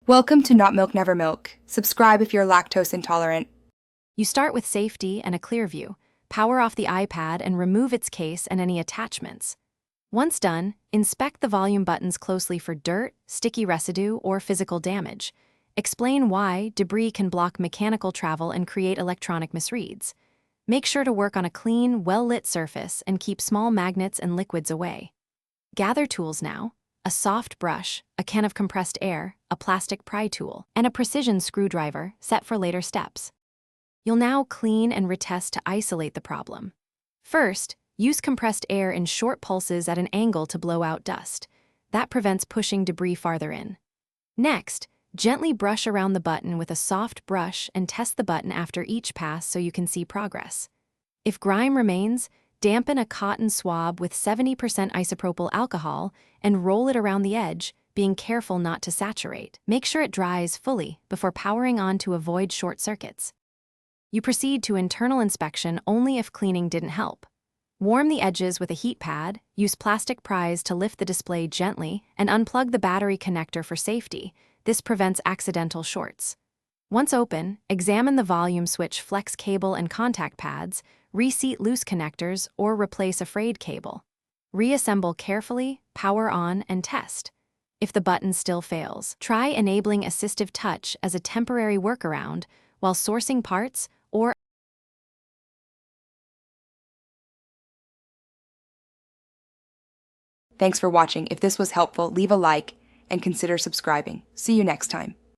Welcome to Not Milk Never Milk. Subscribe if you're lactose intolerant. You start with safety and a clear view. Power off the iPad and remove its case and any attachments. Once done, inspect the volume buttons closely for dirt, sticky residue, or physical damage. Explain why debris can block mechanical travel and create electronic misreads. Make sure to work on a clean, well-lit surface and keep small magnets and liquids away. Gather tools now: a soft brush, a can of compressed air, a plastic pry tool, and a precision screwdriver set for later steps. You'll now clean and retest to isolate the problem. First, use compressed air in short pulses at an angle to blow out dust. That prevents pushing debris farther in. Next, gently brush around the button with a soft brush and test the button after each pass so you can see progress. If grime remains, dampen a cotton swab with 70% isopropyl alcohol and roll it around the edge, being careful not to saturate. Make sure it dries fully before powering on to avoid short circuits. You proceed to internal inspection only if cleaning didn't help. Warm the edges with a heat pad, use plastic pries to lift the display gently, and unplug the battery connector for safety. This prevents accidental shorts. Once open, examine the volume switch flex cable and contact pads, reseat loose connectors, or replace a frayed cable. Reassemble carefully, power on, and test. If the button still fails, try enabling assistive touch as a temporary workaround while sourcing parts or Thanks for watching. If this was helpful, leave a like and consider subscribing. See you next time.